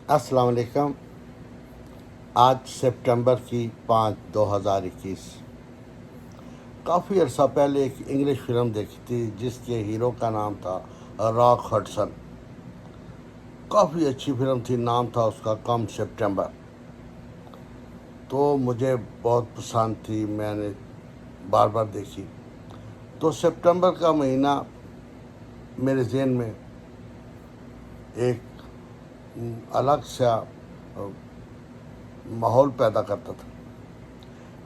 السلام علیکم۔ آج سپٹمبر کی 5، 2021۔ کافی عرصہ پہلے ایک انگلش فلم دیکھی تھی جس کے ہیرو کا نام تھا راک ہڈسن۔ کافی اچھی فلم تھی، نام تھا اس کا کم سپٹمبر۔ تو مجھے بہت پسند تھی، میں نے بار بار دیکھی۔ تو سپٹمبر کا مہینہ میرے ذہن میں ایک الگ سا ماحول پیدا کرتا تھا،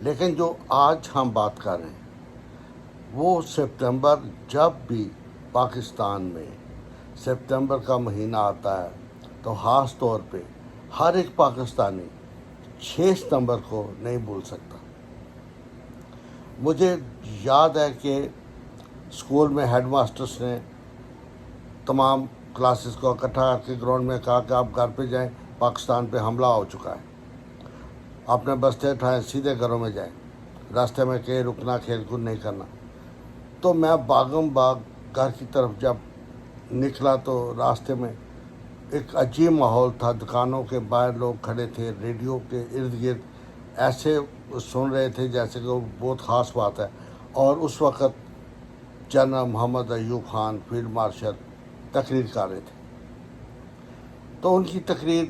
لیکن جو آج ہم بات کر رہے ہیں وہ سپٹمبر، جب بھی پاکستان میں سپٹمبر کا مہینہ آتا ہے تو خاص طور پہ ہر ایک پاکستانی 6 ستمبر کو نہیں بھول سکتا۔ مجھے یاد ہے کہ اسکول میں ہیڈ ماسٹرس نے تمام کلاسز کو اکٹھا کر کے گراؤنڈ میں کہا کہ آپ گھر پہ جائیں، پاکستان پہ حملہ ہو چکا ہے، اپنے بستے اٹھائیں، سیدھے گھروں میں جائیں، راستے میں کہیں رکنا، کھیل کود نہیں کرنا۔ تو میں باغم باغ گھر کی طرف جب نکلا تو راستے میں ایک عجیب ماحول تھا، دکانوں کے باہر لوگ کھڑے تھے، ریڈیو کے ارد گرد ایسے سن رہے تھے جیسے کہ وہ بہت خاص بات ہے۔ اور اس وقت جنرل محمد ایوب خان فیلڈ مارشل تقریر کر رہے تھے۔ تو ان کی تقریر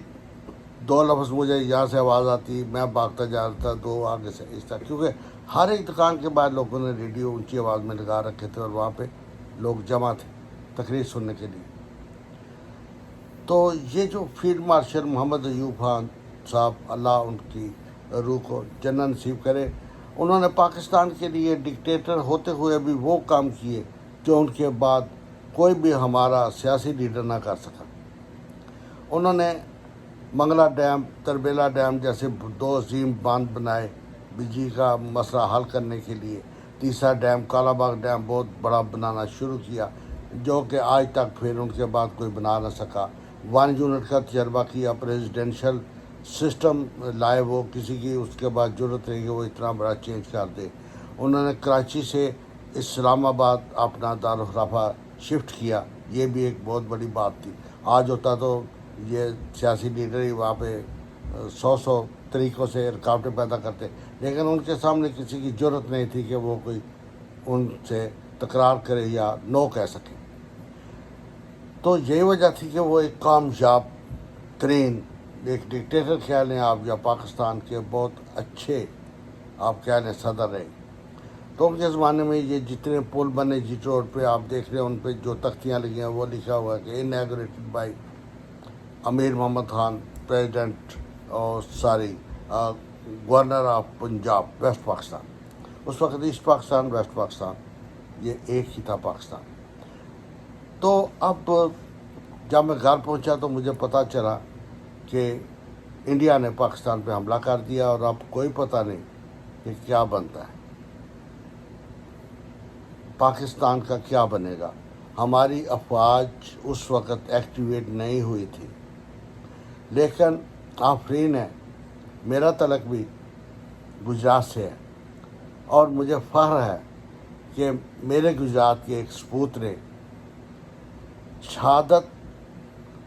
2 لفظ مجھے یہاں سے آواز آتی، میں بھاگتا جا رہا تھا، 2 آگے سے اس طرح، کیونکہ ہر ایک دکان کے باہر لوگوں نے ریڈیو اونچی آواز میں لگا رکھے تھے اور وہاں پہ لوگ جمع تھے تقریر سننے کے لیے۔ تو یہ جو فیلڈ مارشل محمد ایوب خان صاحب، اللہ ان کی روح کو جنت نصیب کرے، انہوں نے پاکستان کے لیے ڈکٹیٹر ہوتے ہوئے بھی وہ کام کیے جو ان کے بعد کوئی بھی ہمارا سیاسی لیڈر نہ کر سکا۔ انہوں نے منگلا ڈیم، تربیلا ڈیم جیسے 2 عظیم باندھ بنائے بجلی کا مسئلہ حل کرنے کے لیے۔ تیسرا ڈیم، کالا باغ ڈیم، بہت بڑا بنانا شروع کیا، جو کہ آج تک پھر ان کے بعد کوئی بنا نہ سکا۔ 1 یونٹ کا تجربہ کیا، پریزیڈینشل سسٹم لائے، وہ کسی کی اس کے بعد ضرورت نہیں کہ وہ اتنا بڑا چینج کر دے۔ انہوں نے کراچی سے اسلام آباد اپنا دارالخلافہ شفٹ کیا، یہ بھی ایک بہت بڑی بات تھی۔ آج ہوتا تو یہ سیاسی لیڈر ہی وہاں پہ 100 طریقوں سے رکاوٹیں پیدا کرتے، لیکن ان کے سامنے کسی کی ضرورت نہیں تھی کہ وہ کوئی ان سے تکرار کرے یا نو کہہ سکے۔ تو یہی وجہ تھی کہ وہ ایک کامیاب ترین ایک ڈکٹیٹر کہہ لیں آپ، یا پاکستان کے بہت اچھے آپ کہہ لیں صدر رہے۔ تو ان کے زمانے میں یہ جتنے پل بنے جی روڈ پہ آپ دیکھ رہے ہیں، ان پہ جو تختیاں لگی ہیں وہ لکھا ہوا ہے کہ inaugurated by Amir Muhammad Khan, president اور governor of Punjab, west Pakistan. اس وقت ایسٹ پاکستان، ویسٹ پاکستان یہ ایک ہی تھا پاکستان۔ تو اب جب میں گھر پہنچا تو مجھے پتہ چلا کہ انڈیا نے پاکستان پہ حملہ کر دیا، اور اب کوئی پتہ نہیں کہ کیا بنتا ہے، پاکستان کا کیا بنے گا۔ ہماری افواج اس وقت ایکٹیویٹ نہیں ہوئی تھی، لیکن آفرین ہے، میرا تعلق بھی گجرات سے ہے، اور مجھے فخر ہے کہ میرے گجرات کے ایک سپوت نے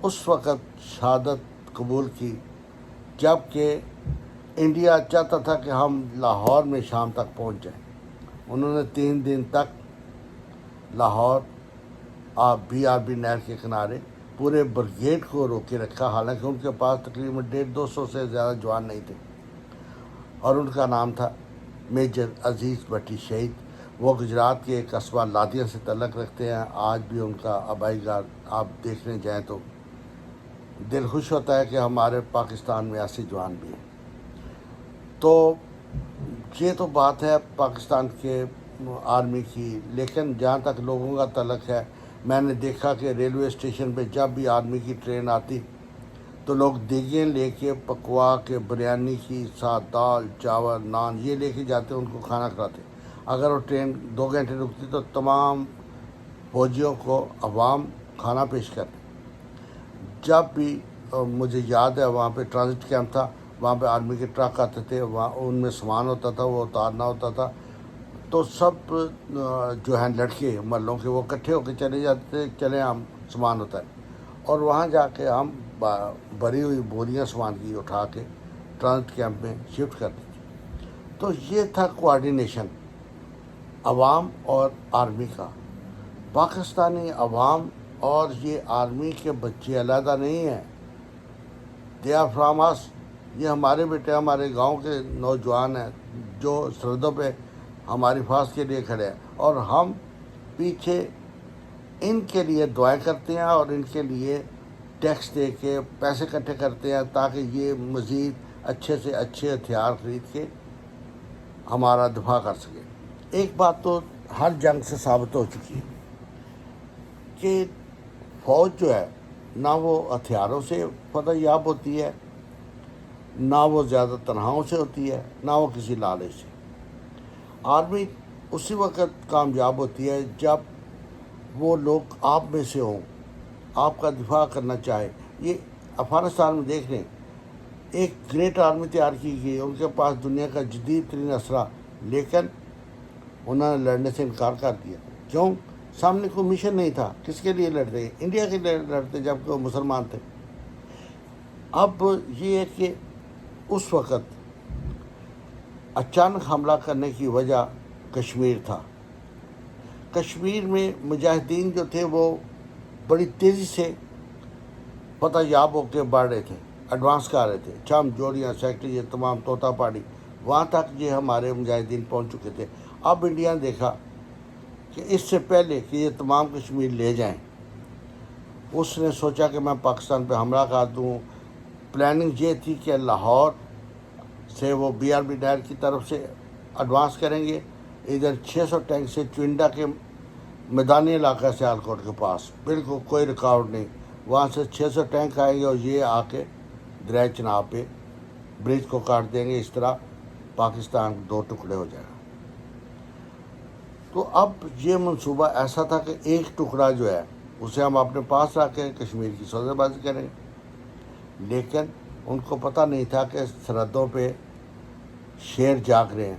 اس وقت شہادت قبول کی جب کہ انڈیا چاہتا تھا کہ ہم لاہور میں شام تک پہنچ جائیں۔ انہوں نے 3 دن تک لاہور BRB نہر کے کنارے پورے بریگیڈ کو روکے رکھا، حالانکہ ان کے پاس تقریباً 150-200 سے زیادہ جوان نہیں تھے، اور ان کا نام تھا میجر عزیز بٹی شہید۔ وہ گجرات کے ایک قصبہ لادیا سے تعلق رکھتے ہیں۔ آج بھی ان کا آبائی گھر آپ دیکھنے جائیں تو دل خوش ہوتا ہے کہ ہمارے پاکستان میں ایسے جوان بھی ہیں۔ تو یہ تو بات ہے پاکستان کے آرمی کی، لیکن جہاں تک لوگوں کا تعلق ہے، میں نے دیکھا کہ ریلوے اسٹیشن پہ جب بھی آرمی کی ٹرین آتی تو لوگ دیگیں لے کے پکوا کے بریانی کی ساتھ دال، چاول، نان یہ لے کے جاتے، ان کو کھانا کھلاتے۔ اگر وہ ٹرین 2 گھنٹے رکتی تو تمام فوجیوں کو عوام کھانا پیش کرتے۔ جب بھی مجھے یاد ہے وہاں پہ ٹرانزٹ کیمپ تھا، وہاں پہ آرمی کے ٹرک آتے تھے، وہاں ان میں سامان ہوتا تھا، وہ اتارنا ہوتا تھا، تو سب جو ہیں لڑکے محلوں کے وہ اکٹھے ہو کے چلے جاتے تھے، چلیں ہم سامان ہوتا ہے، اور وہاں جا کے ہم بھری ہوئی بوریاں سامان کی اٹھا کے ٹرانزٹ کیمپ میں شفٹ کر دی تھی۔ تو یہ تھا کوآرڈینیشن عوام اور آرمی کا۔ پاکستانی عوام اور یہ آرمی کے بچے علیحدہ نہیں ہیں، دے آر فرام اس۔ یہ ہمارے بیٹے، ہمارے گاؤں کے نوجوان ہیں جو سرحدوں پہ ہماری حفاظت کے لیے کھڑے ہیں، اور ہم پیچھے ان کے لیے دعائیں کرتے ہیں اور ان کے لیے ٹیکس دے کے پیسے اکٹھے کرتے ہیں تاکہ یہ مزید اچھے سے اچھے ہتھیار خرید کے ہمارا دفاع کر سکے۔ ایک بات تو ہر جنگ سے ثابت ہو چکی ہے کہ فوج جو ہے نہ وہ ہتھیاروں سے فتح یاب ہوتی ہے، نہ وہ زیادہ تنہاؤں سے ہوتی ہے، نہ وہ کسی لالچ سے۔ آرمی اسی وقت کامیاب ہوتی ہے جب وہ لوگ آپ میں سے ہوں، آپ کا دفاع کرنا چاہے۔ یہ افغانستان میں دیکھ لیں، ایک گریٹ آرمی تیار کی گئی، ان کے پاس دنیا کا جدید ترین اسلحہ، لیکن انہوں نے لڑنے سے انکار کر دیا۔ کیوں؟ سامنے کوئی مشن نہیں تھا۔ کس کے لیے لڑتے؟ انڈیا کے لیے لڑتے، جبکہ وہ مسلمان تھے۔ اب یہ ہے کہ اس وقت اچانک حملہ کرنے کی وجہ کشمیر تھا۔ کشمیر میں مجاہدین جو تھے وہ بڑی تیزی سے فتح یاب ہو کے بڑھ رہے تھے، ایڈوانس کر رہے تھے۔ چم، جوڑیاں، سیکٹری، یہ تمام طوطا پہاڑی، وہاں تک یہ ہمارے مجاہدین پہنچ چکے تھے۔ اب انڈیا نے دیکھا کہ اس سے پہلے کہ یہ تمام کشمیر لے جائیں، اس نے سوچا کہ میں پاکستان پہ حملہ کر دوں۔ پلاننگ یہ تھی کہ لاہور سے وہ BRB ڈائر کی طرف سے ایڈوانس کریں گے، ادھر 600 ٹینک سے چوئنڈا کے میدانی علاقہ سیالکوٹ کے پاس، بالکل کوئی رکاوٹ نہیں، وہاں سے 600 ٹینک آئیں گے اور یہ آ کے دریائے چناب پہ برج کو کاٹ دیں گے۔ اس طرح پاکستان 2 ٹکڑے ہو جائے گا۔ تو اب یہ منصوبہ ایسا تھا کہ ایک ٹکڑا جو ہے اسے ہم اپنے پاس رکھ کے کشمیر کی سودے بازی کریں گے، لیکن ان کو پتہ نہیں تھا کہ سرحدوں پہ شیر جاگ رہے ہیں،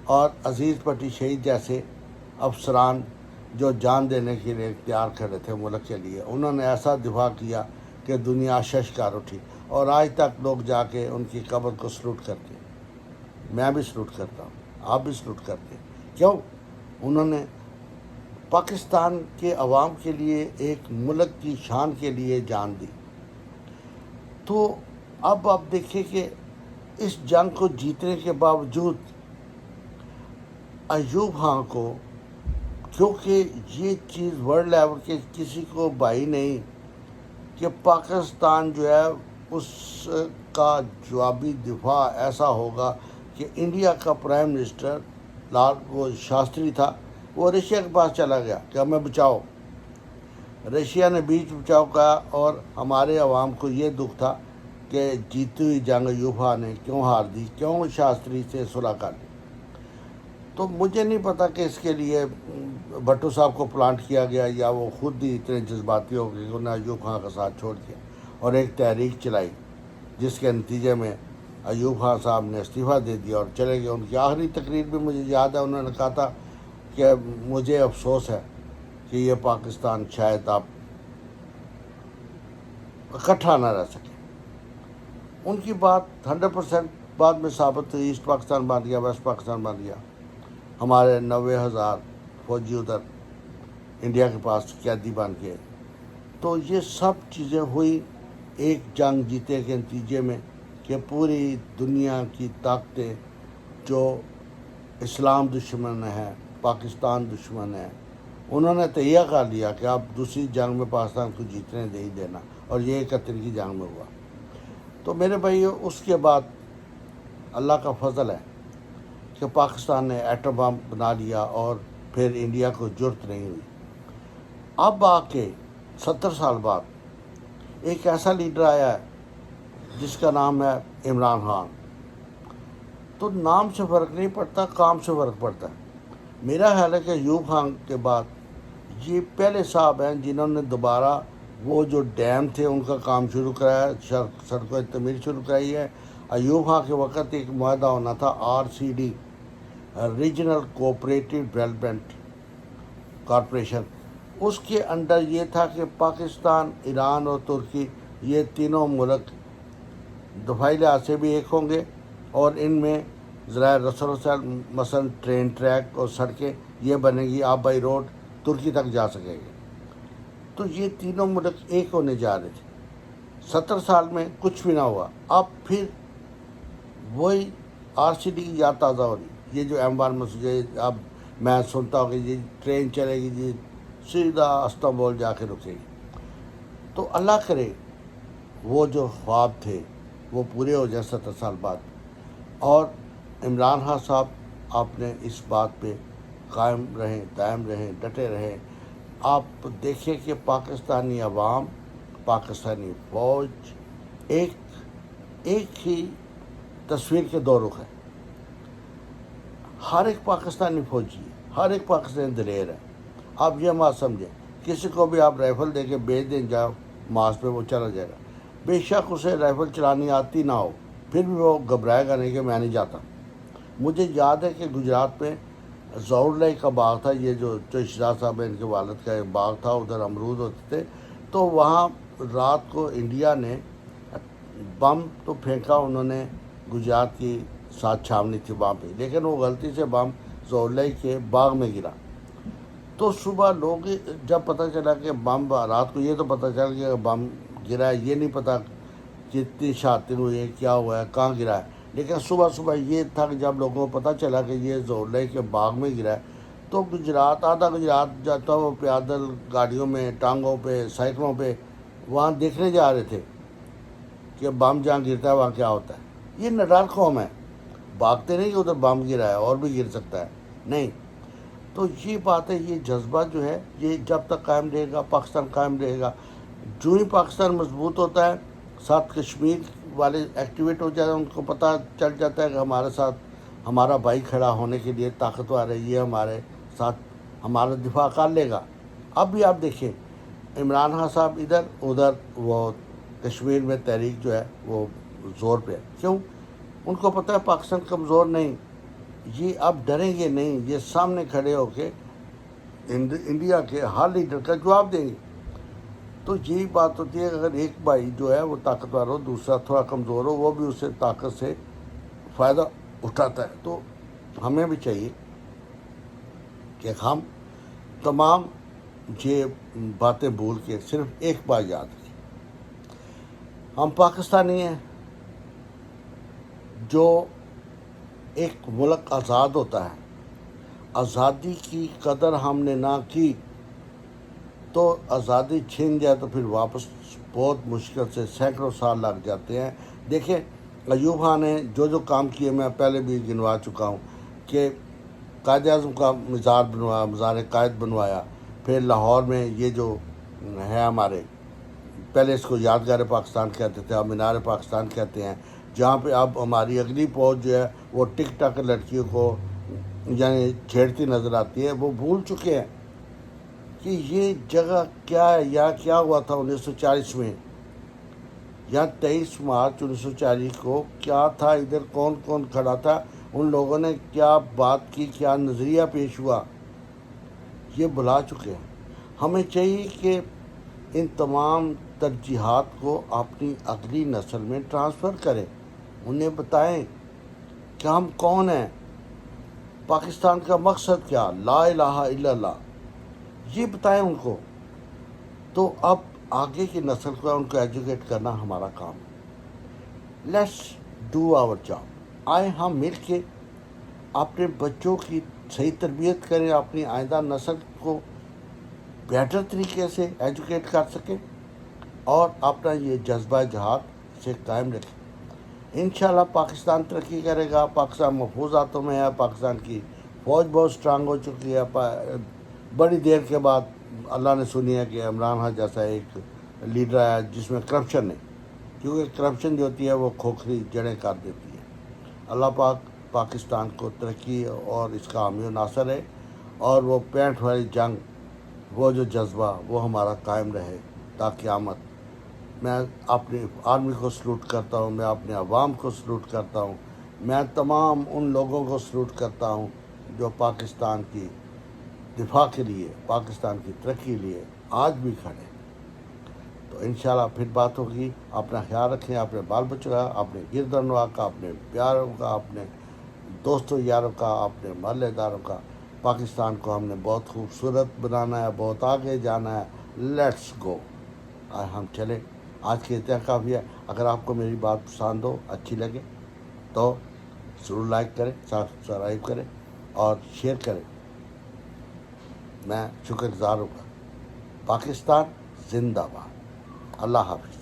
اور عزیز پٹی شہید جیسے افسران جو جان دینے کے لیے اختیار کھڑے تھے ملک کے لیے، انہوں نے ایسا دفاع کیا کہ دنیا ششکار اٹھی، اور آج تک لوگ جا کے ان کی قبر کو سلوٹ کرتے ہیں۔ میں بھی سلوٹ کرتا ہوں، آپ بھی سلوٹ کرتے ہیں۔ کیوں؟ انہوں نے پاکستان کے عوام کے لیے، ایک ملک کی شان کے لیے جان دی۔ تو اب آپ دیکھیں کہ اس جنگ کو جیتنے کے باوجود ایوب خان کو، کیونکہ یہ چیز ورلڈ لیول کے کسی کو بھائی نہیں کہ پاکستان جو ہے اس کا جوابی دفاع ایسا ہوگا کہ انڈیا کا پرائم منسٹر وہ شاستری تھا، وہ رشیا کے پاس چلا گیا کہ ہمیں بچاؤ۔ رشیا نے بیچ بچاؤ کہا، اور ہمارے عوام کو یہ دکھ تھا کہ جیتی ہوئی جنگ ایوب خان نے کیوں ہار دی، کیوں شاستری سے صلح کر لی۔ تو مجھے نہیں پتا کہ اس کے لیے بھٹو صاحب کو پلانٹ کیا گیا یا وہ خود ہی اتنے جذباتی ہو گئے کہ انہوں نے ایوب خان کا ساتھ چھوڑ دیا اور ایک تحریک چلائی، جس کے نتیجے میں ایوب خان صاحب نے استعفیٰ دے دیا اور چلے گئے۔ ان کی آخری تقریر بھی مجھے یاد ہے، انہوں نے کہا تھا کہ مجھے افسوس ہے کہ یہ پاکستان شاید اب اکٹھا نہ رہ سکے۔ ان کی بات 100% بعد میں ثابت ہوئی، ایسٹ پاکستان بن گیا، ویسٹ پاکستان بن گیا، ہمارے 90,000 فوجی ادھر انڈیا کے پاس قیدی بن گئے۔ تو یہ سب چیزیں ہوئی ایک جنگ جیتے کے نتیجے میں کہ پوری دنیا کی طاقتیں جو اسلام دشمن ہے، پاکستان دشمن ہے، انہوں نے تہیہ کر لیا کہ اب دوسری جنگ میں پاکستان کو جیتنے دے ہی دینا، اور یہ 71 کی جنگ میں ہوا۔ تو میرے بھائیو، اس کے بعد اللہ کا فضل ہے کہ پاکستان نے ایٹم بم بنا لیا، اور پھر انڈیا کو جرت نہیں ہوئی۔ اب آ کے 70 سال بعد ایک ایسا لیڈر آیا ہے جس کا نام ہے عمران خان۔ تو نام سے فرق نہیں پڑتا، کام سے فرق پڑتا ہے۔ میرا خیال ہے کہ ایوب خان کے بعد یہ پہلے صاحب ہیں جنہوں نے دوبارہ وہ جو ڈیم تھے ان کا کام شروع کرایا، سڑکوں کی تعمیر شروع کرائی ہے۔ ایوب خان کے وقت ایک معاہدہ ہونا تھا RCD، regional cooperative development corporation, اس کے انڈر یہ تھا کہ پاکستان، ایران اور ترکی یہ تینوں ملک دفاعی لحاظ سے بھی ایک ہوں گے، اور ان میں ذرائع رسل وسائل مثلاً ٹرین ٹریک اور سڑکیں یہ بنے گی، آبائی روڈ ترکی تک جا سکیں گے۔ تو یہ تینوں ملک ایک ہونے جا رہے تھے۔ 70 سال میں کچھ بھی نہ ہوا، اب پھر وہی RCD کی یاد تازہ ہو رہی، یہ جو M1 مسجد، اب میں سنتا ہوں کہ یہ ٹرین چلے گی جی سیدھا استنبول جا کے رکے گی۔ تو اللہ کرے وہ جو خواب تھے وہ پورے ہو جائیں 70 سال بعد۔ اور عمران خان صاحب، آپ نے اس بات پہ قائم رہیں، دائم رہیں، ڈٹے رہیں۔ آپ دیکھیں کہ پاکستانی عوام، پاکستانی فوج ایک ہی تصویر کے دو رخ ہے۔ ہر ایک پاکستانی فوجی ہے، ہر ایک پاکستانی دلیر ہے۔ آپ یہ مت سمجھیں کسی کو بھی آپ رائفل دے کے بیچ دیں جاؤ ماس پہ، وہ چلا جائے گا، بے شک اسے رائفل چلانی آتی نہ ہو، پھر بھی وہ گھبرائے گا نہیں کہ میں نہیں جاتا۔ مجھے یاد ہے کہ گجرات میں ظہور لائی کا باغ تھا، یہ جو شہزاد صاحب ان کے والد کا ایک باغ تھا، ادھر امرود ہوتے تھے، تو وہاں رات کو انڈیا نے بم تو پھینکا، انہوں نے گجرات کی ساتھ چھاونی تھی وہاں پہ، لیکن وہ غلطی سے بم ظہور لائی کے باغ میں گرا۔ تو صبح لوگ جب پتہ چلا کہ بم، رات کو یہ تو پتہ چلا کہ بم گرا ہے، یہ نہیں پتہ کتنی شہادتیں ہوئی ہے، کیا ہوا ہے، کہاں گرا ہے، لیکن صبح یہ تھا کہ جب لوگوں کو پتہ چلا کہ یہ ظہور لائی کے باغ میں گرا ہے، تو گجرات، آدھا گجرات جاتا وہ پیادل گاڑیوں میں، ٹانگوں پہ، سائیکلوں پہ وہاں دیکھنے جا رہے تھے کہ بم جہاں گرتا ہے وہاں کیا ہوتا ہے۔ یہ نڈر قوم ہے، بھاگتے نہیں کہ ادھر بم گرا ہے اور بھی گر سکتا ہے، نہیں۔ تو یہ بات ہے، یہ جذبہ جو ہے یہ جب تک قائم رہے گا پاکستان قائم رہے گا۔ جو ہی پاکستان مضبوط ہوتا ہے، ساتھ کشمیر والے ایکٹیویٹ ہو جاتے ہیں، ان کو پتہ چل جاتا ہے کہ ہمارے ساتھ ہمارا بھائی کھڑا ہونے کے لیے طاقتور ہے، یہ ہمارے ساتھ ہمارا دفاع کر لے گا۔ اب بھی آپ دیکھیں عمران خان صاحب ادھر وہ کشمیر میں تحریک جو ہے وہ زور پہ ہے، کیوں؟ ان کو پتہ ہے پاکستان کمزور نہیں، یہ اب ڈریں گے نہیں، یہ سامنے کھڑے ہو کے انڈیا کے ہر لیڈر کا جواب دیں گے۔ تو یہی بات ہوتی ہے کہ اگر ایک بھائی جو ہے وہ طاقتور ہو، دوسرا تھوڑا کمزور ہو، وہ بھی اسے طاقت سے فائدہ اٹھاتا ہے۔ تو ہمیں بھی چاہیے کہ ہم تمام یہ باتیں بھول کے صرف ایک بات یاد رکھیں، ہم پاکستانی ہیں۔ جو ایک ملک آزاد ہوتا ہے، آزادی کی قدر ہم نے نہ کی تو آزادی چھین جائے تو پھر واپس بہت مشکل سے سینکڑوں سال لگ جاتے ہیں۔ دیکھیں ایوب خان نے جو کام کیے میں پہلے بھی گنوا چکا ہوں، کہ قائد اعظم کا مزار بنوایا، مزار قائد بنوایا، پھر لاہور میں یہ جو ہے ہمارے پہلے اس کو یادگار پاکستان کہتے تھے، اب مینار پاکستان کہتے ہیں، جہاں پہ اب ہماری اگلی فوج جو ہے وہ ٹک ٹک لڑکیوں کو یعنی چھیڑتی نظر آتی ہے۔ وہ بھول چکے ہیں کہ یہ جگہ کیا ہے، یا کیا ہوا تھا 1940 میں، یا 23 مارچ 1940 کو کیا تھا، ادھر کون کون کھڑا تھا، ان لوگوں نے کیا بات کی، کیا نظریہ پیش ہوا، یہ بھلا چکے ہیں۔ ہمیں چاہیے کہ ان تمام ترجیحات کو اپنی اگلی نسل میں ٹرانسفر کریں، انہیں بتائیں کہ ہم کون ہیں، پاکستان کا مقصد کیا، لا الہ الا اللہ، یہ بتائیں ان کو۔ تو اب آگے کی نسل کو ان کو ایجوکیٹ کرنا ہمارا کام ہے۔ Let's do our job. آئے ہم مل کے اپنے بچوں کی صحیح تربیت کریں، اپنی آئندہ نسل کو بیٹر طریقے سے ایجوکیٹ کر سکیں، اور اپنا یہ جذبہ جہاد سے قائم رکھیں۔ انشاءاللہ پاکستان ترقی کرے گا، پاکستان محفوظ ہاتھوں میں ہے، پاکستان کی فوج بہت سٹرانگ ہو چکی ہے۔ بڑی دیر کے بعد اللہ نے سنی ہے کہ عمران خان جیسا ایک لیڈر ہے جس میں کرپشن نہیں، کیونکہ کرپشن جو ہوتی ہے وہ کھوکھری جڑیں کر دیتی ہے۔ اللہ پاک پاکستان کو ترقی اور اس کا حامی و ناصر ہے، اور وہ 65 والی جنگ، وہ جو جذبہ وہ ہمارا قائم رہے تا قیامت۔ میں اپنی آرمی کو سلوٹ کرتا ہوں، میں اپنے عوام کو سلوٹ کرتا ہوں، میں تمام ان لوگوں کو سلوٹ کرتا ہوں جو پاکستان کی دفاع کے لیے، پاکستان کی ترقی کے لیے آج بھی کھڑے ہیں۔ تو انشاءاللہ پھر بات ہوگی۔ اپنا خیال رکھیں، اپنے بال بچوں کا، اپنے گرد و نواح کا، اپنے پیاروں کا، اپنے دوستوں یاروں کا، اپنے محلے داروں کا۔ پاکستان کو ہم نے بہت خوبصورت بنانا ہے، بہت آگے جانا ہے۔ لیٹس گو، ہم چلیں۔ آج کے اتنا کافی ہے۔ اگر آپ کو میری بات پسند ہو، اچھی لگے تو ضرور لائک کریں، سبسکرائب کریں اور شیئر کریں۔ میں شکر گزار ہوں گا۔ پاکستان زندہ باد۔ اللہ حافظ۔